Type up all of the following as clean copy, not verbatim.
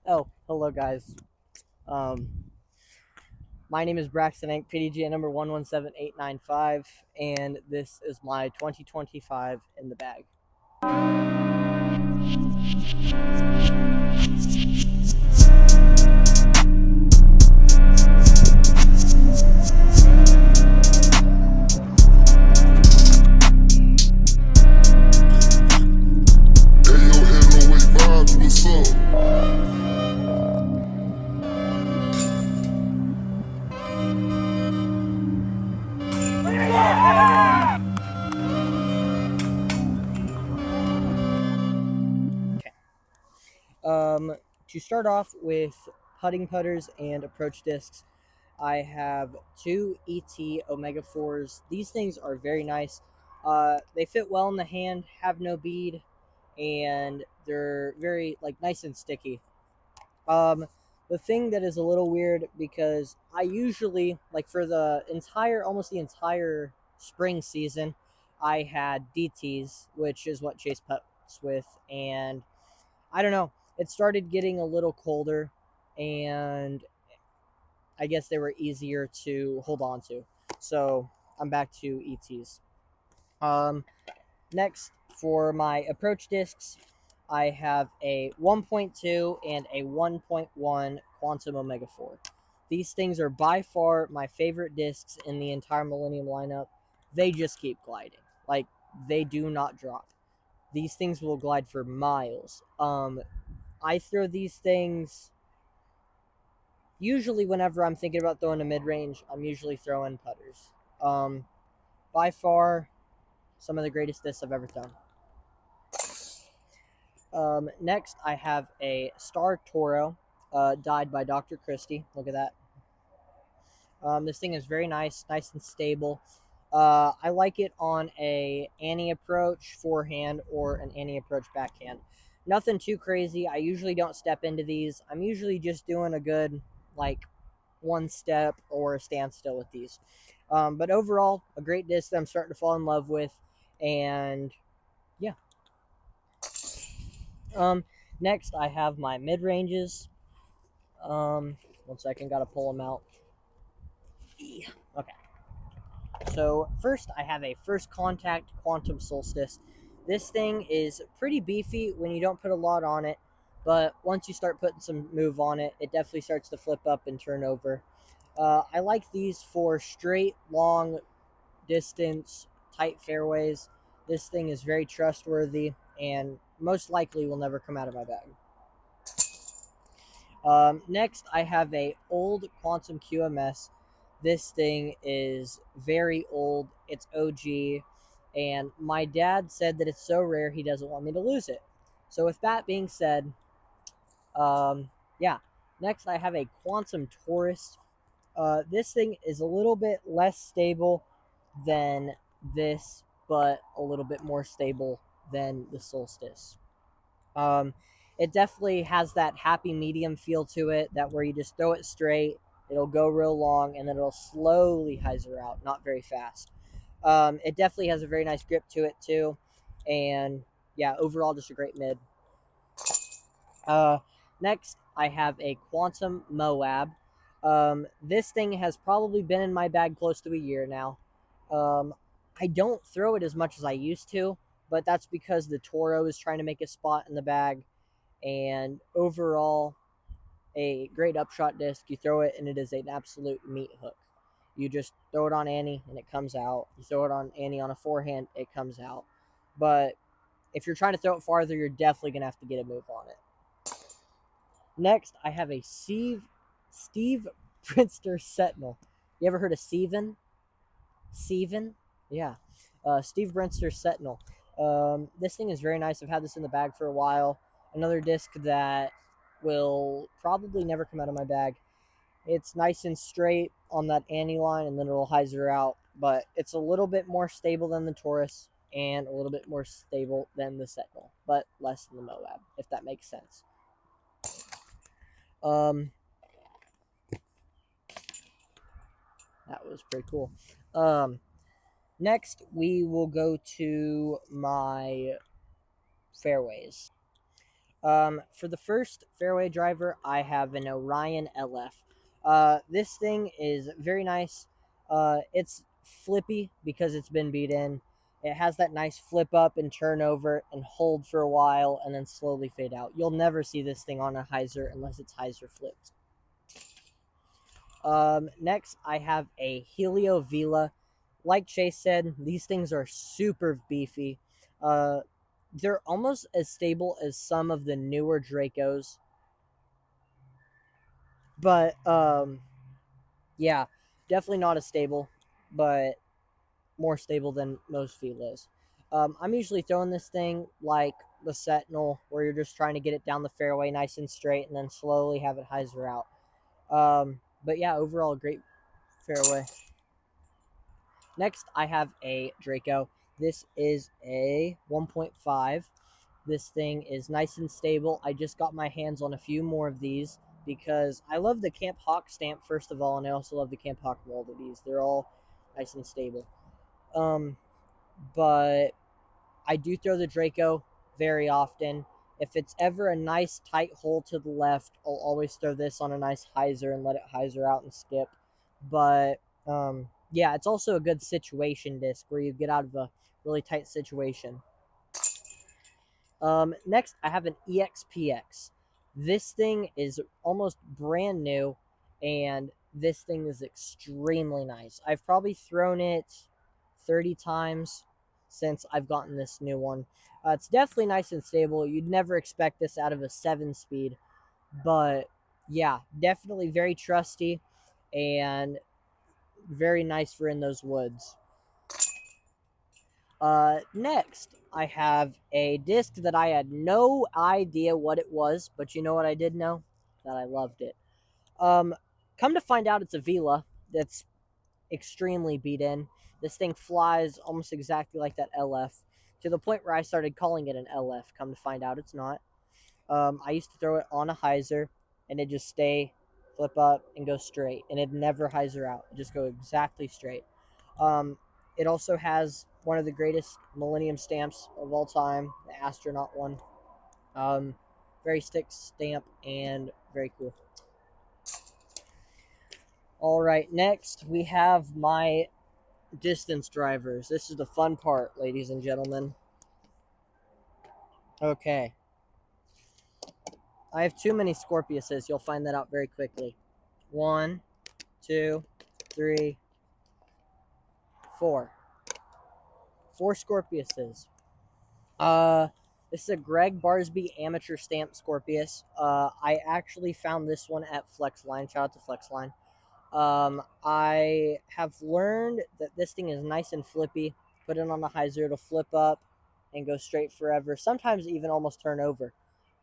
Oh, hello guys. Um, my name is Braxtin Ink, PDG number 117895, and this is my 2025 in the bag. What's up? Okay. To start off with putting putters and approach discs, I have two ET Omega 4s. These things are very nice. They fit well in the hand, have no bead, and they're very nice and sticky. Um, the thing that is a little weird because I usually for the entire almost the entire spring season, I had DTs, which is what Chase puts with, and I don't know. It started getting a little colder, and I guess they were easier to hold on to. So I'm back to ETs. Um, Next, for my approach discs, I have a 1.2 and a 1.1 Quantum Omega 4. These things are by far my favorite discs in the entire Millennium lineup. They just keep gliding. They do not drop. These things will glide for miles. I throw these things usually whenever I'm thinking about throwing a mid range. I'm usually throwing putters. Um, by far, some of the greatest discs I've ever thrown. Next, I have a Star Toro, dyed by Dr. Christie. Look at that. This thing is very nice and stable. I like it on a Annie approach forehand or an Annie approach backhand. Nothing too crazy. I usually don't step into these. I'm usually just doing a good like one step or a standstill with these. But overall, a great disc that I'm starting to fall in love with, and yeah. Um, Next, I have my mid ranges. One second, gotta pull them out. Okay. So first, I have a First Contact Quantum Solstice. This thing is pretty beefy when you don't put a lot on it, but once you start putting some move on it, it definitely starts to flip up and turn over. I like these for straight, long distance, tight fairways. This thing is very trustworthy and most likely will never come out of my bag. Next, I have a old Quantum QMS. This thing is very old. It's OG, and my dad said that it's so rare he doesn't want me to lose it. So with that being said, yeah. Next, I have a Quantum Taurus. This thing is a little bit less stable than this, but a little bit more stable than the Solstice. Um, it definitely has that happy medium feel to it, that where you just throw it straight, it'll go real long, and then it'll slowly hyzer out, not very fast. It definitely has a very nice grip to it too, and yeah, overall just a great mid. Uh, Next, I have a Quantum Moab. This thing has probably been in my bag close to a year now. Um, I don't throw it as much as I used to, but that's because the Toro is trying to make a spot in the bag, and overall a great upshot disc. You throw it and it is an absolute meat hook. You just throw it on Annie and it comes out. You throw it on Annie on a forehand, it comes out. But if you're trying to throw it farther, you're definitely gonna have to get a move on it. Next, I have a Steve Prinster Sentinel. You ever heard of Steven? Steven? Yeah. Steve Brinster Sentinel. This thing is very nice. I've had this in the bag for a while. Another disc that will probably never come out of my bag. It's nice and straight on that Annie line, and then it'll hyzer out. But it's a little bit more stable than the Taurus, and a little bit more stable than the Sentinel, but less than the Moab, if that makes sense. Um, that was pretty cool. Next, we will go to my fairways. For the first fairway driver, I have an Orion LF. This thing is very nice. It's flippy because it's been beat in. It has that nice flip up and turn over and hold for a while and then slowly fade out. You'll never see this thing on a hyzer unless it's hyzer flipped. Next, I have a Helio Vila. Like Chase said, these things are super beefy. They're almost as stable as some of the newer Dracos. But yeah, definitely not as stable, but more stable than most Filas. I'm usually throwing this thing like the Sentinel, where you're just trying to get it down the fairway nice and straight and then slowly have it hyzer out. But yeah, overall, great fairway. Next, I have a Draco. This is a 1.5. This thing is nice and stable. I just got my hands on a few more of these because I love the Camp Hawk stamp, first of all, and I also love the Camp Hawk mold of these. They're all nice and stable. But I do throw the Draco very often. If it's ever a nice tight hole to the left, I'll always throw this on a nice hyzer and let it hyzer out and skip. But yeah, it's also a good situation disc where you get out of a really tight situation. Next, I have an EXPX. This thing is almost brand new, and this thing is extremely nice. I've probably thrown it 30 times since I've gotten this new one. It's definitely nice and stable. You'd never expect this out of a 7-speed, but yeah, definitely very trusty and very nice for in those woods. Next, I have a disc that I had no idea what it was, but you know what I did know? That I loved it. Come to find out, it's a Vila that's extremely beat in. This thing flies almost exactly like that LF, to the point where I started calling it an LF. Come to find out, it's not. I used to throw it on a hyzer, and it just stay, flip up, and go straight, and it never hyzer out. It just go exactly straight. Um, it also has one of the greatest Millennium stamps of all time, the astronaut one. Very stick stamp and very cool. All right, next we have my distance drivers. This is the fun part, ladies and gentlemen. Okay. I have too many Scorpiuses. You'll find that out very quickly. 1, 2, 3, 4. 4 Scorpiuses. This is a Greg Barsby amateur stamp Scorpius. I actually found this one at Flexline. Shout out to Flexline. I have learned that this thing is nice and flippy. Put it on the hyzer, it'll flip up and go straight forever. Sometimes even almost turn over.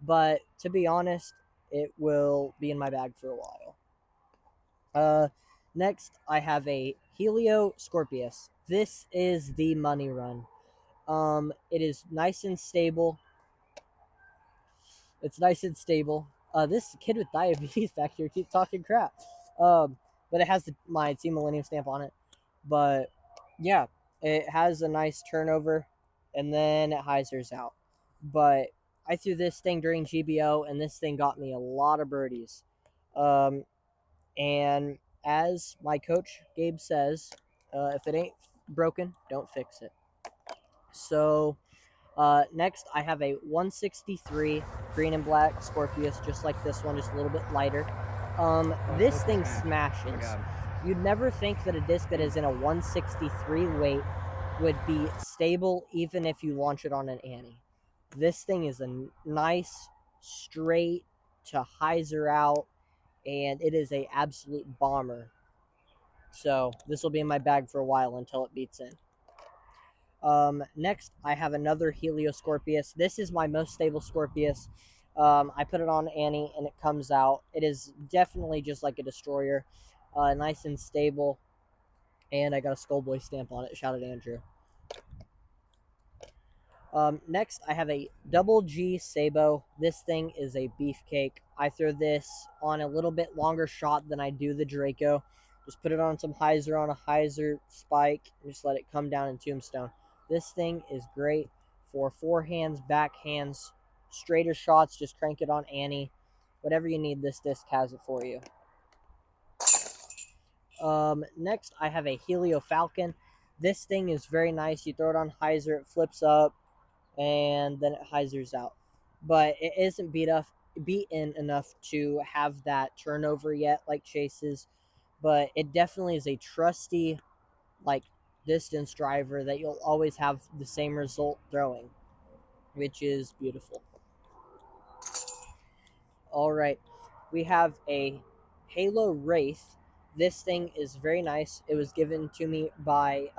But to be honest, it will be in my bag for a while. Next, I have a Helio Scorpius. This is the money run. It is nice and stable. It's nice and stable. This kid with diabetes back here keeps talking crap. But it has my Team Millennium stamp on it. But yeah, it has a nice turnover, and then it hyzers out. But I threw this thing during GBO, and this thing got me a lot of birdies. And as my coach Gabe says, if it ain't broken, don't fix it. So next, I have a 163 green and black Scorpius, just like this one, just a little bit lighter. This thing smashes. You'd never think that a disc that is in a 163 weight would be stable even if you launch it on an Annie. This thing is a nice, straight to hyzer out, and it is a absolute bomber. So this will be in my bag for a while until it beats in. Next, I have another Helio Scorpius. This is my most stable Scorpius. I put it on Annie, and it comes out. It is definitely just like a destroyer. Nice and stable. And I got a Skullboy stamp on it. Shout out to Andrew. Next, I have a Double G Sabo. This thing is a beefcake. I throw this on a little bit longer shot than I do the Draco. Just put it on some hyzer on a hyzer spike, and just let it come down in Tombstone. This thing is great for forehands, backhands, straighter shots, just crank it on Annie. Whatever you need, this disc has it for you. Next, I have a Helio Falcon. This thing is very nice. You throw it on hyzer, it flips up, and then it hyzers out. But it isn't beaten enough to have that turnover yet like Chase's. But it definitely is a trusty, like, distance driver that you'll always have the same result throwing, which is beautiful. All right, we have a Halo Wraith. This thing is very nice. It was given to me by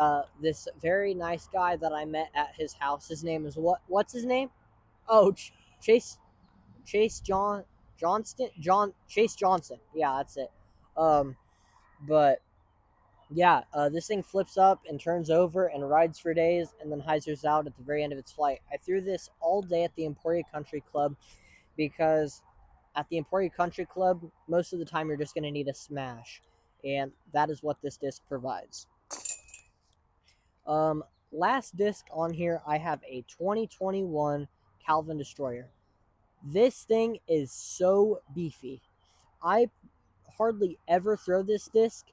this very nice guy that I met at his house. His name is What's his name? Oh, Chase Chase Johnson. Yeah, that's it. Um, but yeah, this thing flips up and turns over and rides for days, and then hyzers out at the very end of its flight. I threw this all day at the Emporia Country Club because at the Emporia Country Club, most of the time you're just going to need a smash, and that is what this disc provides. Last disc on here, I have a 2021 Calvin Destroyer. This thing is so beefy. I hardly ever throw this disc,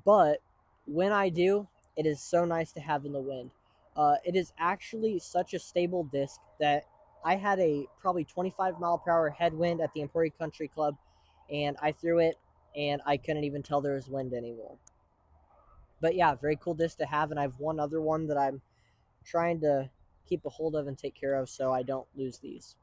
but when I do, it is so nice to have in the wind. It is actually such a stable disc that I had a probably 25-mile-per-hour headwind at the Emporia Country Club, and I threw it, and I couldn't even tell there was wind anymore. But yeah, very cool disc to have, and I have one other one that I'm trying to keep a hold of and take care of so I don't lose these.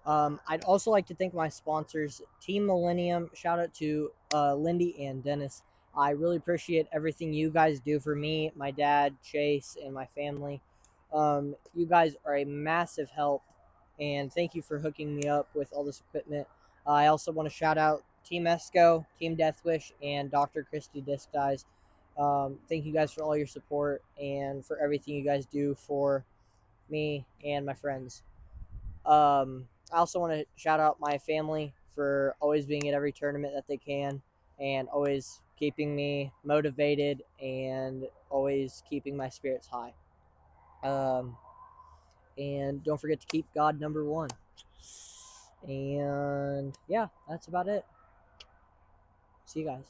I'd also like to thank my sponsors, Team Millennium. Shout out to Lindy and Dennis. I really appreciate everything you guys do for me, my dad, Chase, and my family. You guys are a massive help, and thank you for hooking me up with all this equipment. I also want to shout out Team Esco, Team Deathwish, and Dr. Christie Disc Guys. Thank you guys for all your support and for everything you guys do for me and my friends. I also want to shout out my family for always being at every tournament that they can and always keeping me motivated and always keeping my spirits high. And don't forget to keep God number one. And yeah, that's about it. See you guys.